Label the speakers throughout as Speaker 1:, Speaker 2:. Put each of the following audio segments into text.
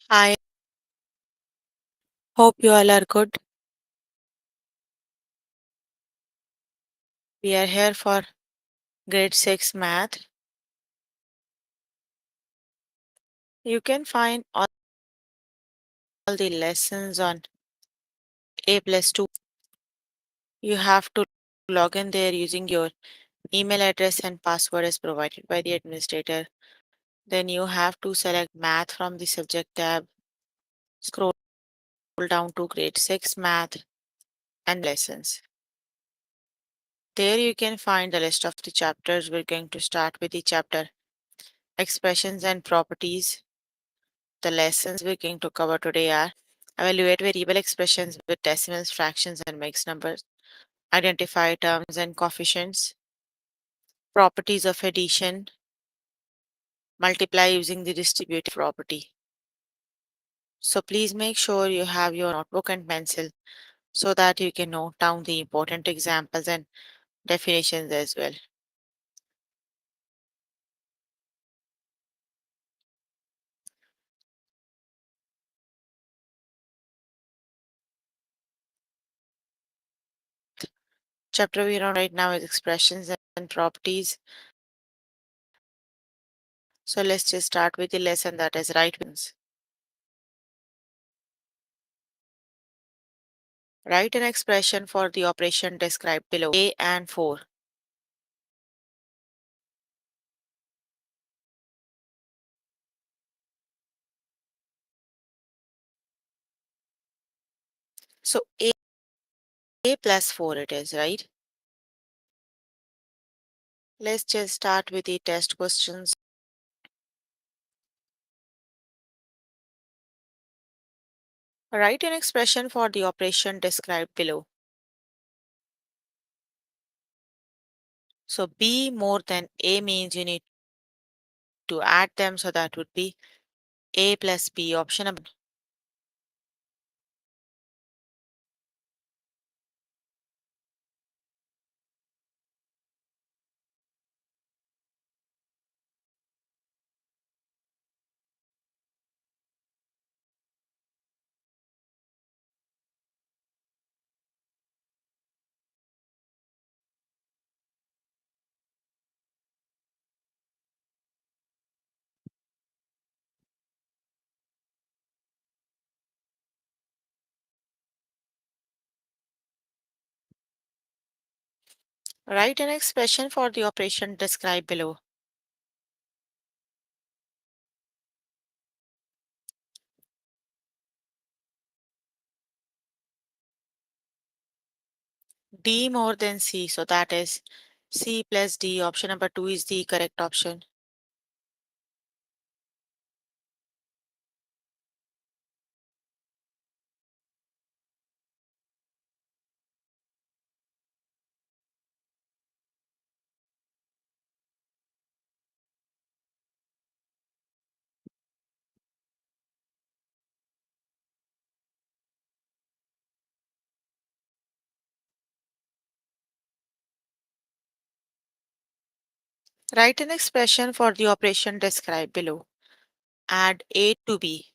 Speaker 1: I hope you all are good. We are here for grade 6 math. You can find all the lessons on A plus 2. You have to log in there using your email address and password as provided by the administrator. Then you have to select math from the subject tab, scroll down to grade 6 math and lessons. There you can find the list of the chapters. We're going to start with the chapter expressions and properties. The lessons we're going to cover today are evaluate variable expressions with decimals, fractions, and mixed numbers, identify terms and coefficients, properties of addition, multiply using the distributive property. So please make sure you have your notebook and pencil so that you can note down the important examples and definitions as well. Chapter we're on right now is expressions and properties. So let's just start with the lesson that is right ones. Write an expression for the operation described below. A and 4. So A plus 4 it is, right? Let's just start with the test questions. Write an expression for the operation described below. So B more than A means you need to add them, so that would be A plus B, option number. Write an expression for the operation described below. D more than C, so that is C plus D, option number 2 is the correct option. Write an expression for the operation described below. Add A to B.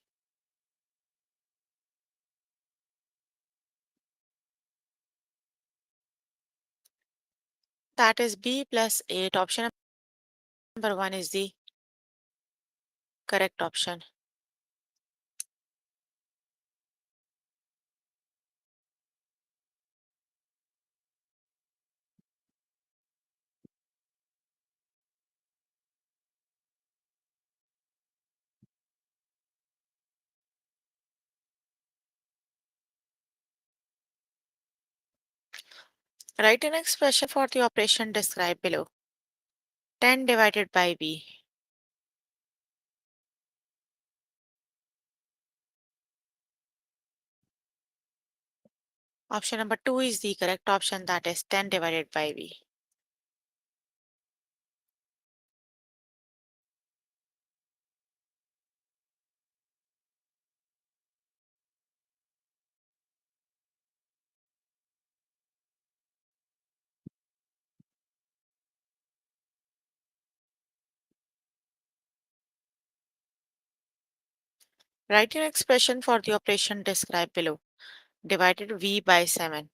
Speaker 1: That is B plus 8. Option number 1 is the correct option. Write an expression for the operation described below. 10 divided by B. Option number 2 is the correct option, that is 10 divided by B. Write an expression for the operation described below. Divided V by 7.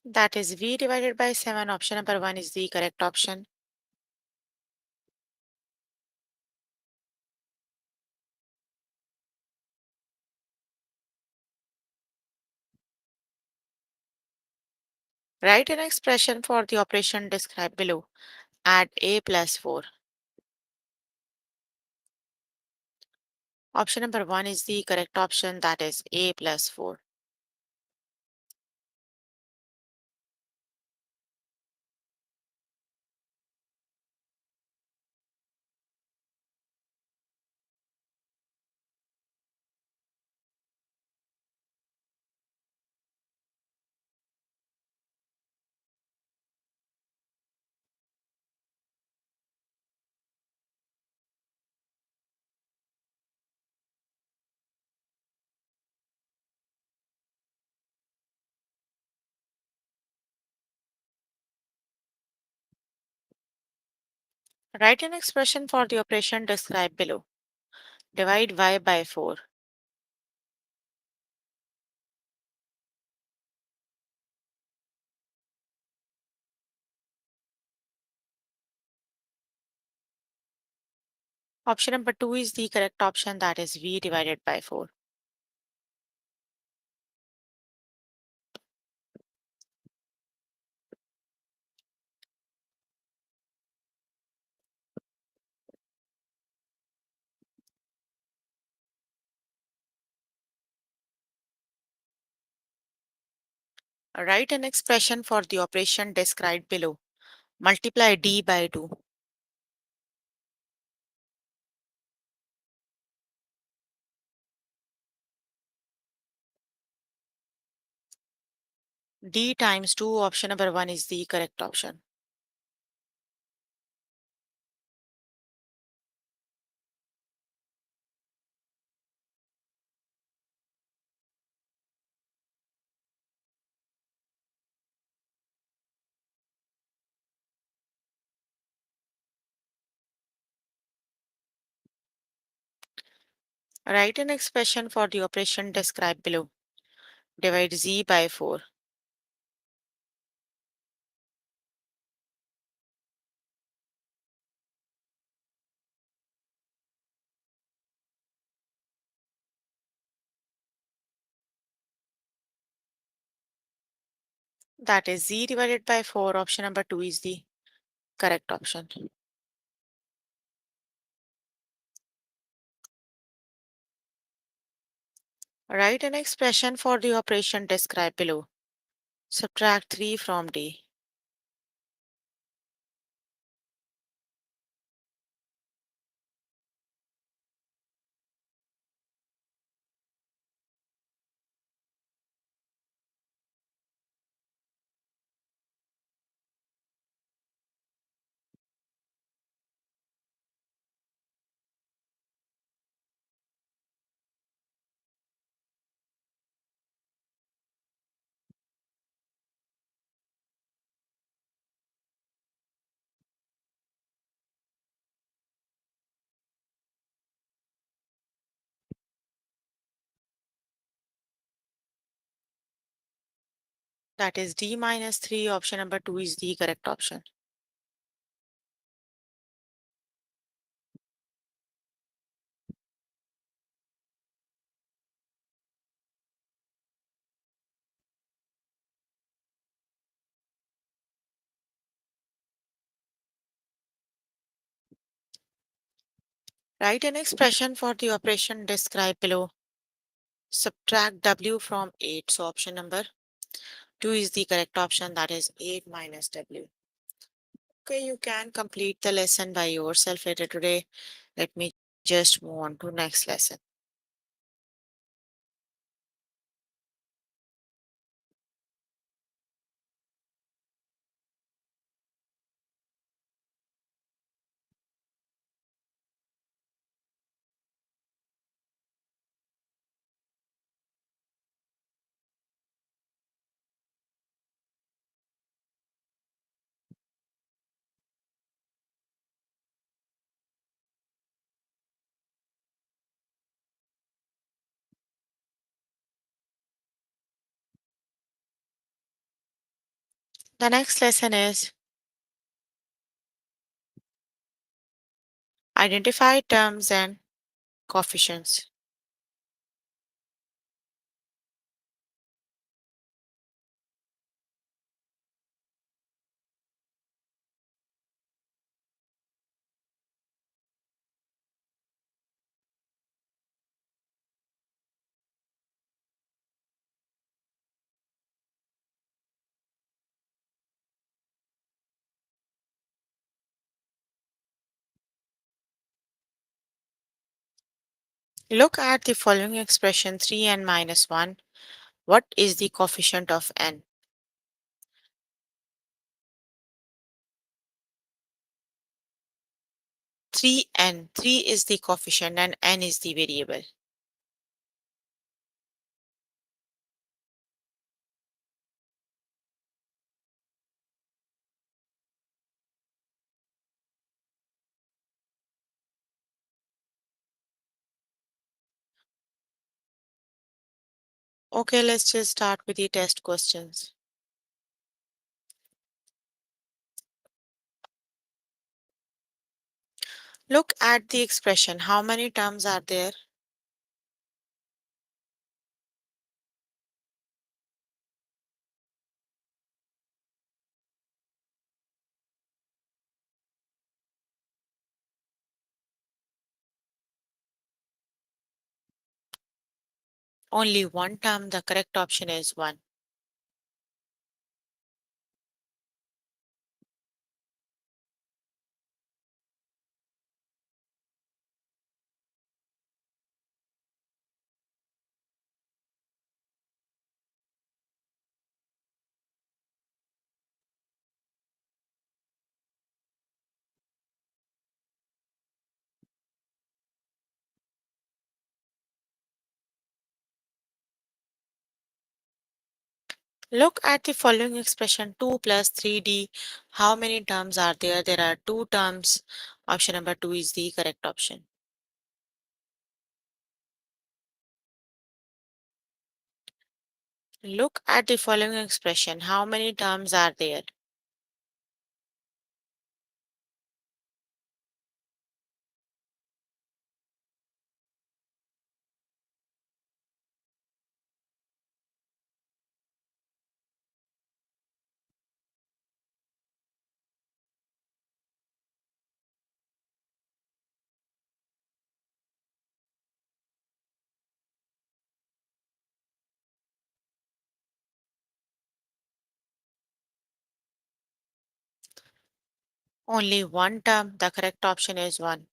Speaker 1: That is V divided by 7. Option number 1 is the correct option. Write an expression for the operation described below. Add A plus 4. Option number 1 is the correct option. That is A plus 4. Write an expression for the operation described below. Divide Y by 4. Option number 2 is the correct option. That is V divided by 4. Write an expression for the operation described below. Multiply D by 2. D times 2. Option number 1 is the correct option. Write an expression for the operation described below. Divide Z by 4. That is Z divided by 4. Option number 2 is the correct option. Write an expression for the operation described below. Subtract 3 from D. That is D minus 3. Option number 2 is the correct option. Write an expression for the operation described below. Subtract W from 8. So option number 2 is the correct option. That is 8 minus W. Okay, you can complete the lesson by yourself later today. Let me just move on to next lesson. The next lesson is identify terms and coefficients. Look at the following expression 3n minus 1. What is the coefficient of n? 3n. 3 is the coefficient and n is the variable. Okay, let's just start with the test questions. Look at the expression. How many terms are there? Only one term. The correct option is 1. Look at the following expression 2 plus 3d. How many terms are there? There are 2 terms. Option number 2 is the correct option. Look at the following expression. How many terms are there? Only one term. The correct option is 1.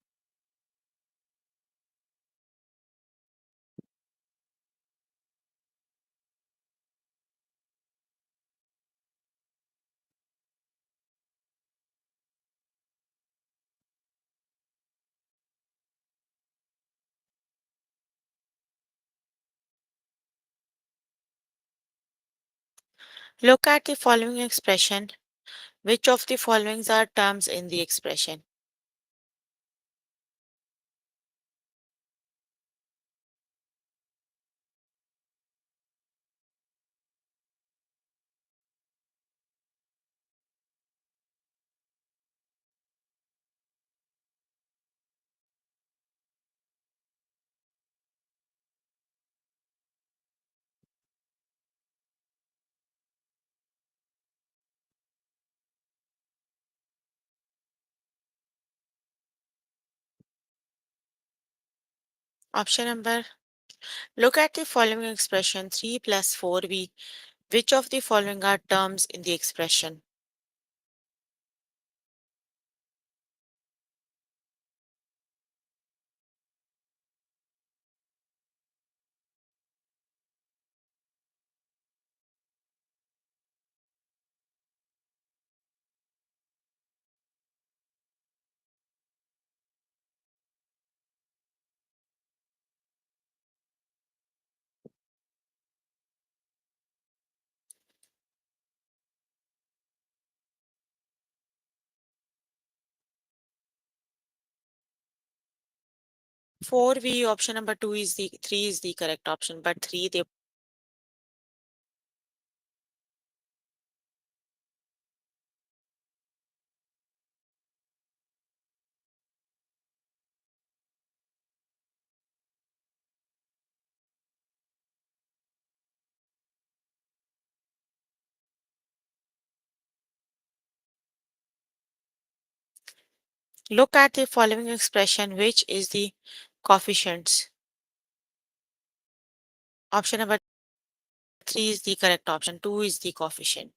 Speaker 1: Look at the following expression. Which of the followings are terms in the expression? Option number. Look at the following expression 3 plus 4b. Which of the following are terms in the expression? Four V option number two is the three is the correct option, but three they Look at the following expression, which is the coefficients. Option number 3 is the correct option, 2 is the coefficient.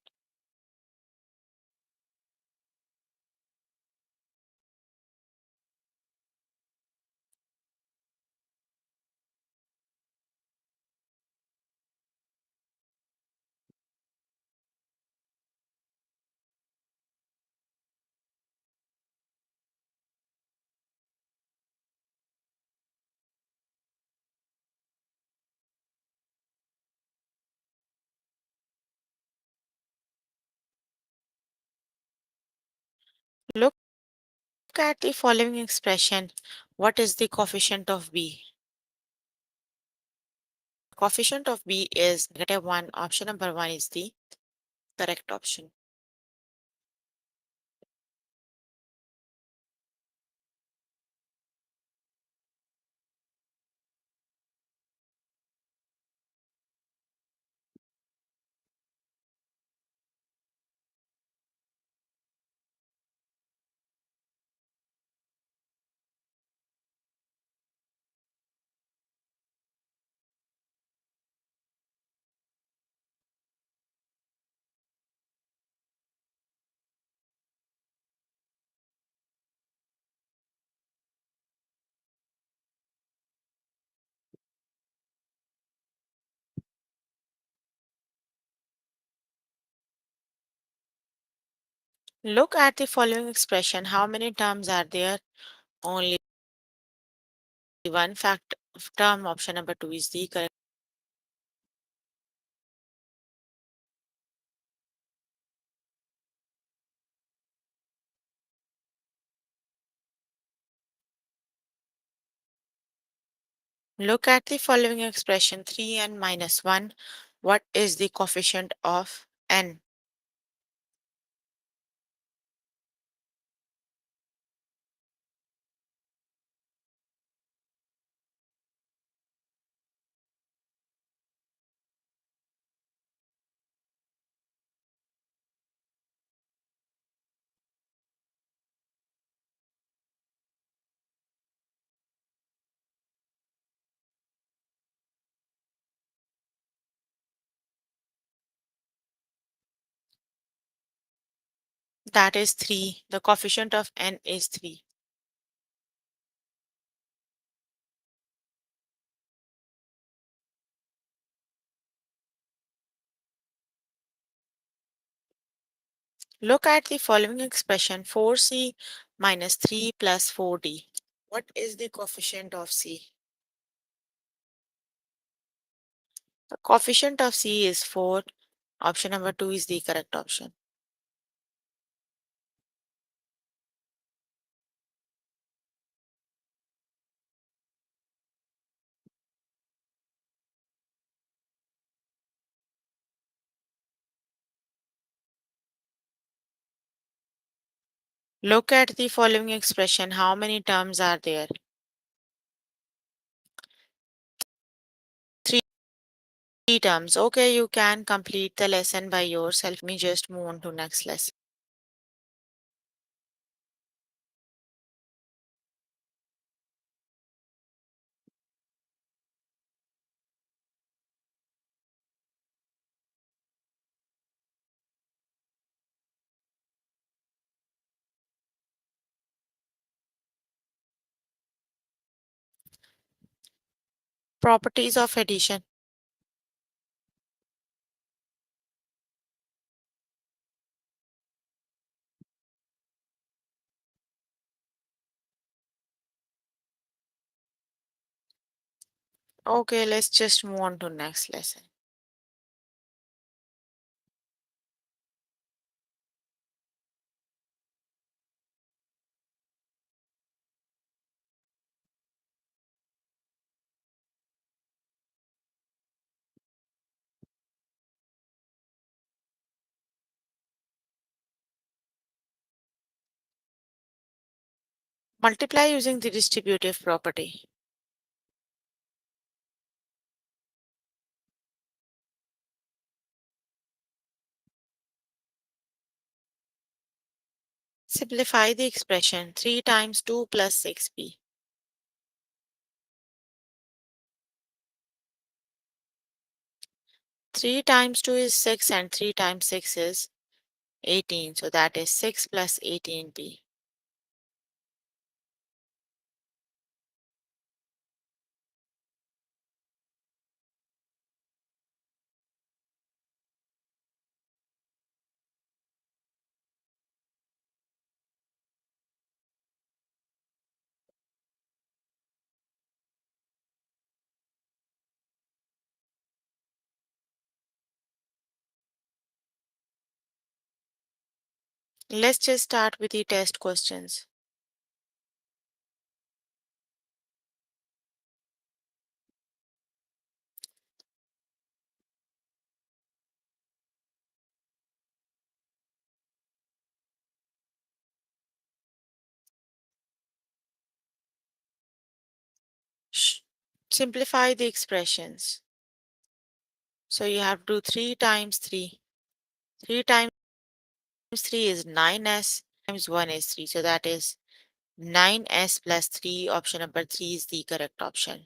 Speaker 1: Look at the following expression. What is the coefficient of B? Coefficient of B is -1. Option number 1 is the correct option. Look at the following expression. How many terms are there? Only one fact term. Option number 2 is the correct. Look at the following expression, 3n minus 1. What is the coefficient of n? That is 3. The coefficient of n is 3. Look at the following expression, 4c minus 3 plus 4d. What is the coefficient of c? The coefficient of c is 4. Option number 2 is the correct option. Look at the following expression. How many terms are there? 3 terms. Okay, you can complete the lesson by yourself. Let me just move on to next lesson. Properties of addition. Okay, let's just move on to next lesson. Multiply using the distributive property. Simplify the expression 3 times 2 plus 6b. 3 times 2 is 6 and 3 times 6 is 18. So that is 6 plus 18b. Let's just start with the test questions. Simplify the expressions. So you have to do 3 times 3. 3 times 3 is 9s times 1 is 3. So that is 9s plus 3. Option number 3 is the correct option.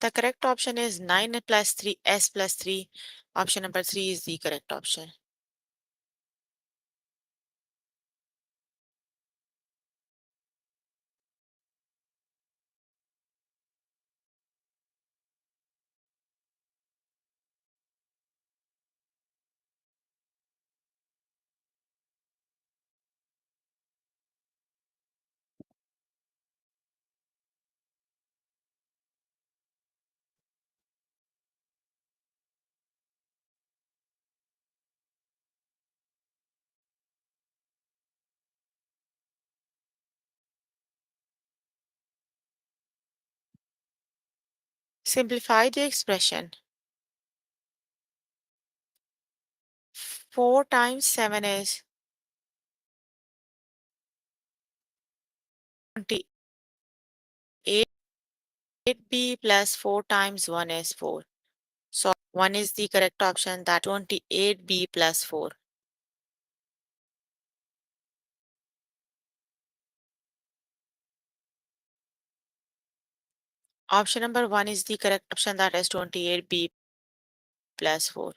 Speaker 1: The correct option is 9 plus 3, s plus 3. Option number 3 is the correct option. Simplify the expression. 4 times 7 is 28b plus 4 times 1 is 4. So 1 is the correct option, that 28b plus 4. Option number 1 is the correct option, that is 28b plus 4.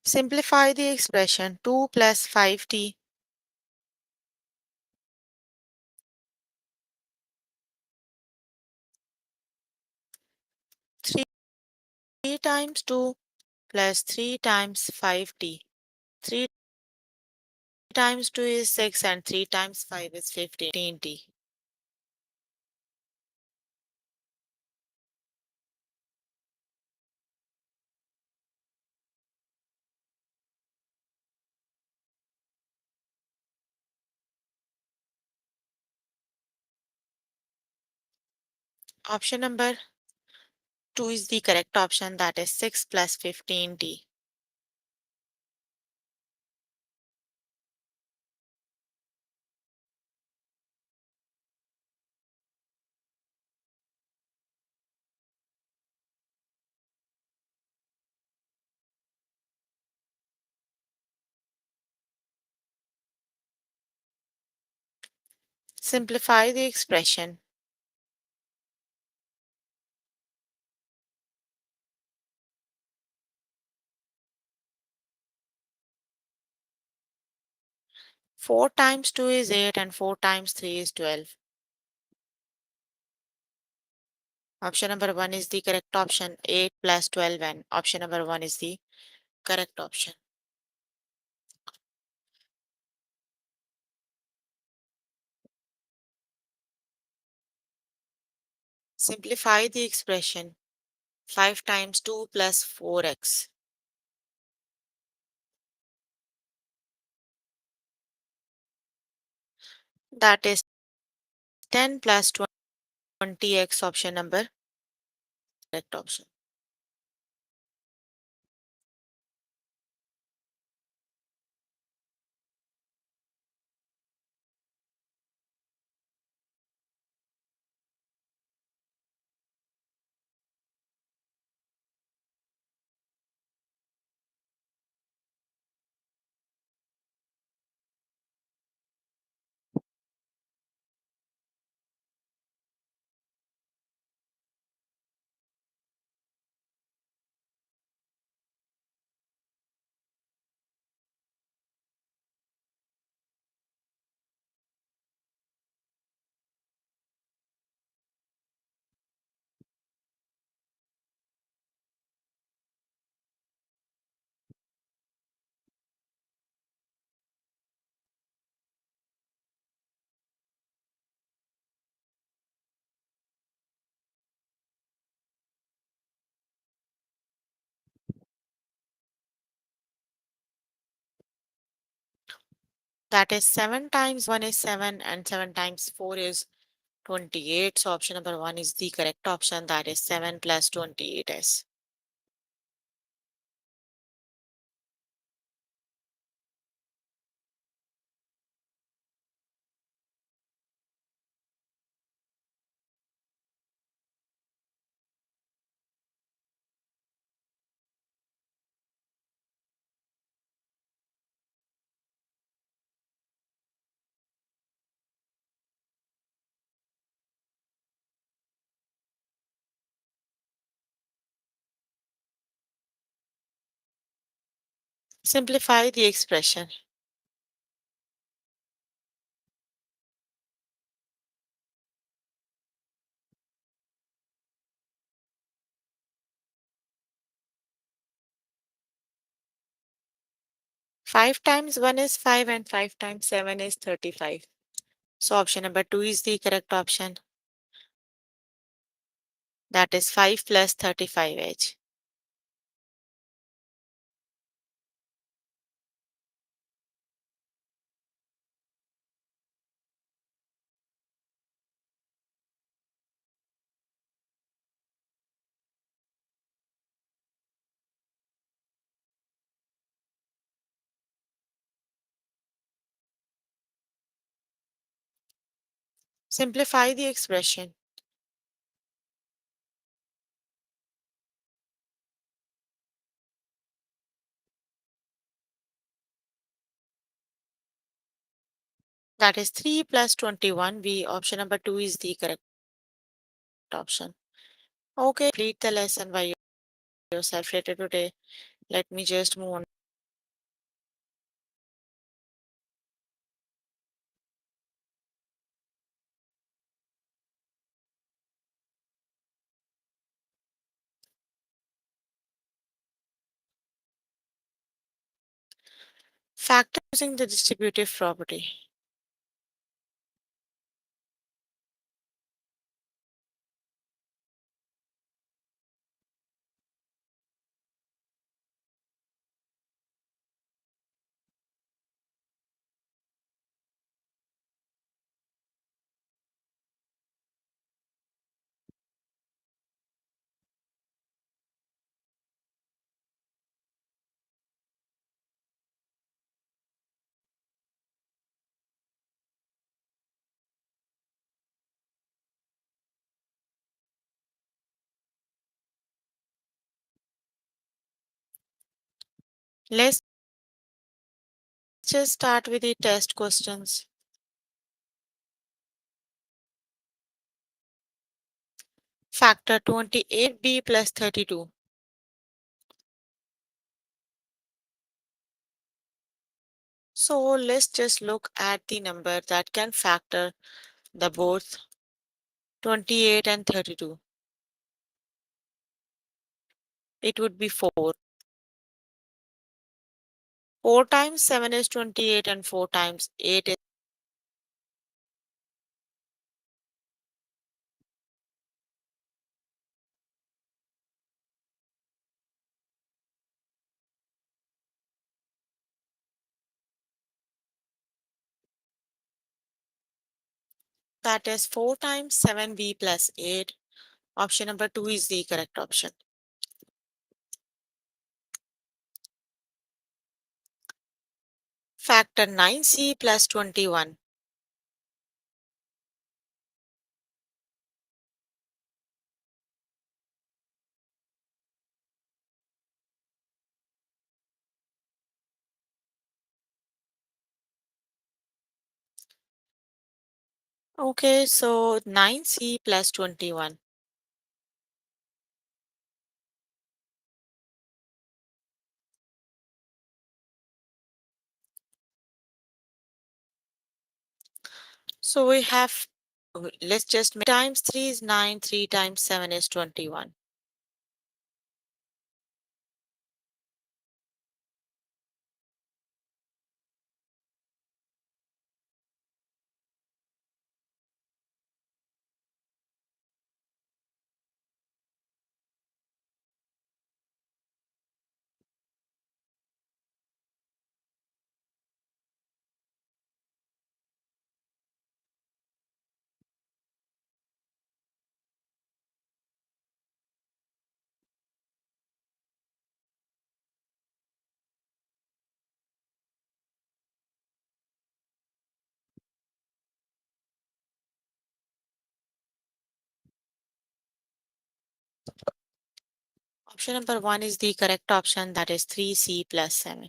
Speaker 1: Simplify the expression 2 plus 5t. 3 times 2 plus 3 times 5t. 3 times 2 is 6 and 3 times 5 is 15t. Option number 2 is the correct option, that is 6 plus 15t. Simplify the expression. 4 times 2 is 8 and 4 times 3 is 12. Option number 1 is the correct option, 8 plus 12, and option number 1 is the correct option. Simplify the expression 5 times 2 plus 4x. That is 10 plus 20x, option number correct option. That is 7 times 1 is 7 and 7 times 4 is 28. So option number 1 is the correct option. That is 7 plus 28s. Simplify the expression. 5 times 1 is 5 and 5 times 7 is 35. So option number 2 is the correct option. That is 5 plus 35h. Simplify the expression. That is 3 plus 21. B, option number 2 is the correct option. Okay, complete the lesson by yourself later today. Let me just move on. Factor using the distributive property. Let's just start with the test questions. Factor 28b plus 32. So let's just look at the number that can factor the both 28 and 32. It would be 4. 4 times 7 is 28 and 4 times 8 is That is 4 times 7b plus 8. Option number 2 is the correct option. Factor 9c plus 21. Okay, so 9c plus 21. So we have, let's just make times 3 is 9, 3 times 7 is 21. Option number 1 is the correct option, that is 3c plus 7.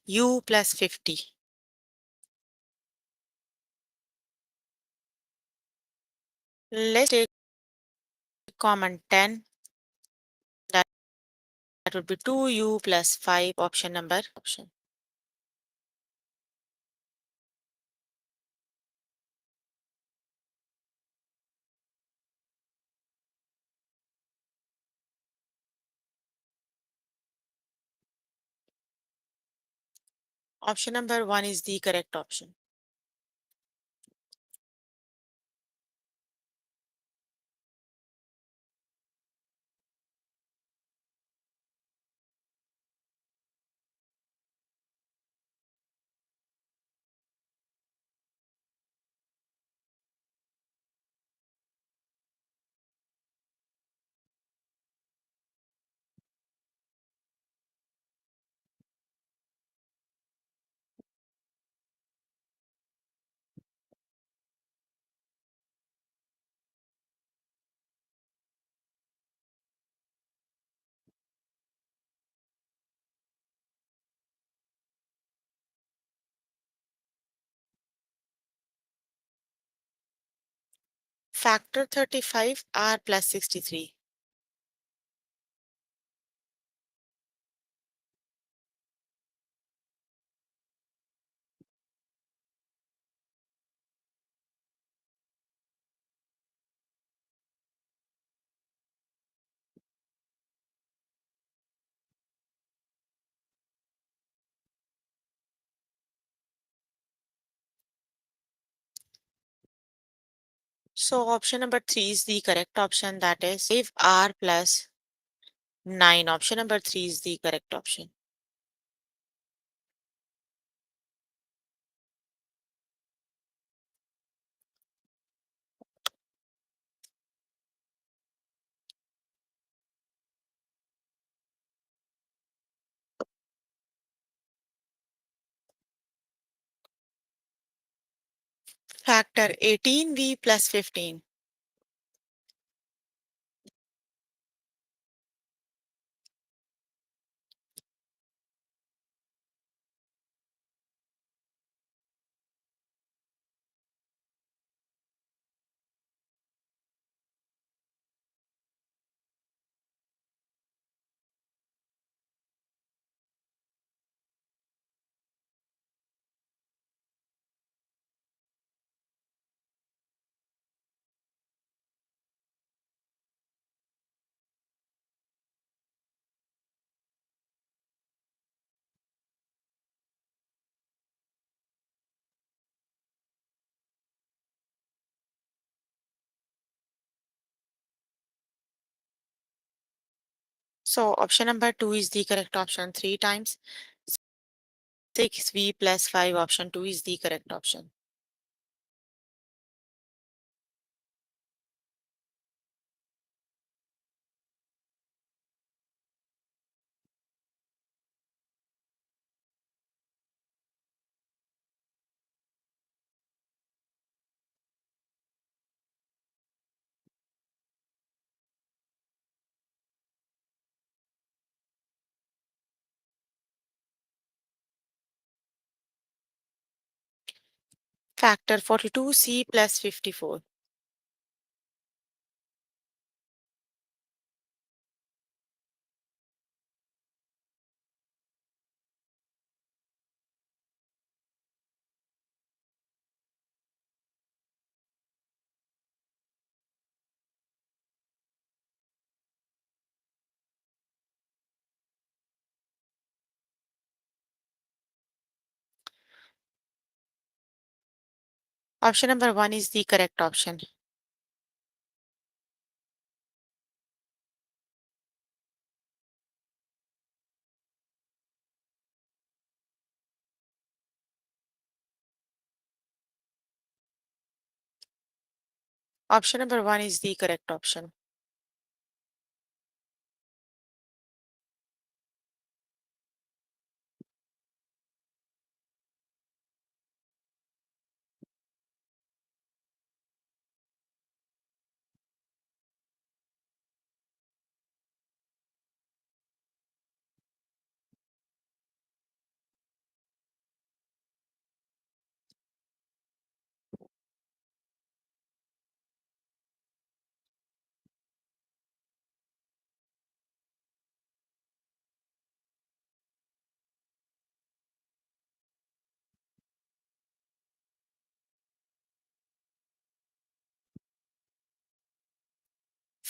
Speaker 1: U plus 50. Let's take common 10. That, that would be 2u plus 5. Option number option. Option number 1 is the correct option. Factor 35 r plus 63. So option number 3 is the correct option, that is 5r plus 9. Option number 3 is the correct option. Factor 18v plus 15. So option number 2 is the correct option. 3 times 6v plus 5, option 2 is the correct option. Factor 42c plus 54. Option number 1 is the correct option. Option number 1 is the correct option.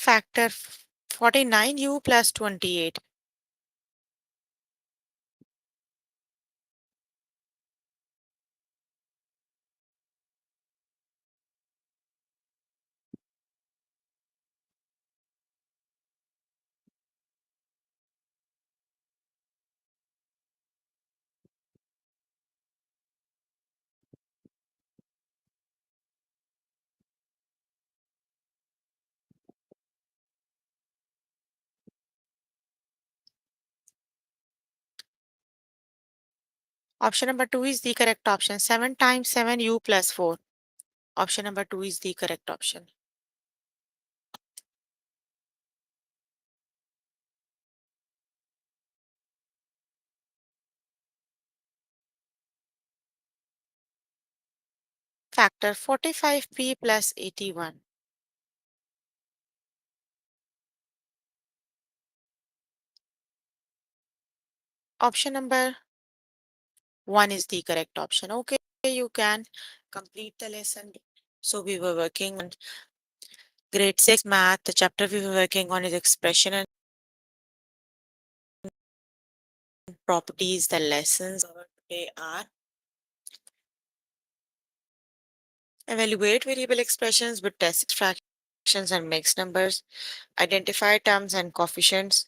Speaker 1: Factor 49u plus 28. Option number 2 is the correct option. 7 times 7u plus 4. Option number 2 is the correct option. Factor 45p plus 81. Option number 1 is the correct option. Okay, you can complete the lesson. So we were working on grade 6 math. The chapter we were working on is expression and properties. The lessons covered today are evaluate variable expressions with test fractions and mixed numbers, identify terms and coefficients,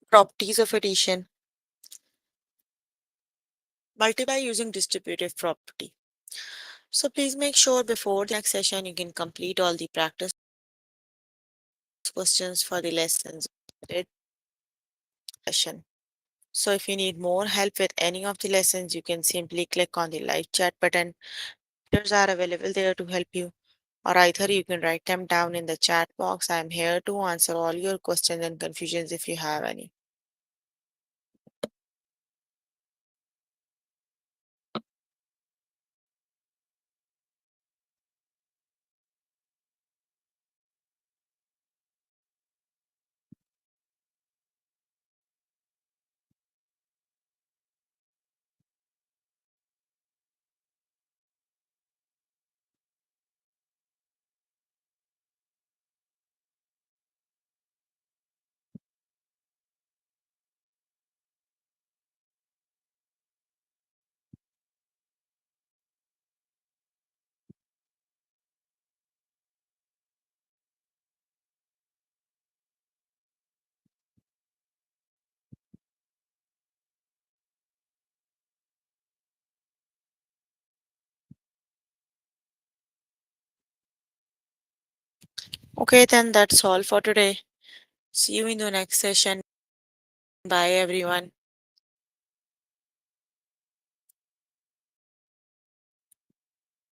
Speaker 1: properties of addition, multiply using distributive property. So please make sure before the next session you can complete all the practice questions for the lessons session. So if you need more help with any of the lessons, you can simply click on the live chat button. Tutors are available there to help you, or either you can write them down in the chat box. I am here to answer all your questions and confusions if you have any. Okay, then that's all for today. See you in the next session. Bye, everyone.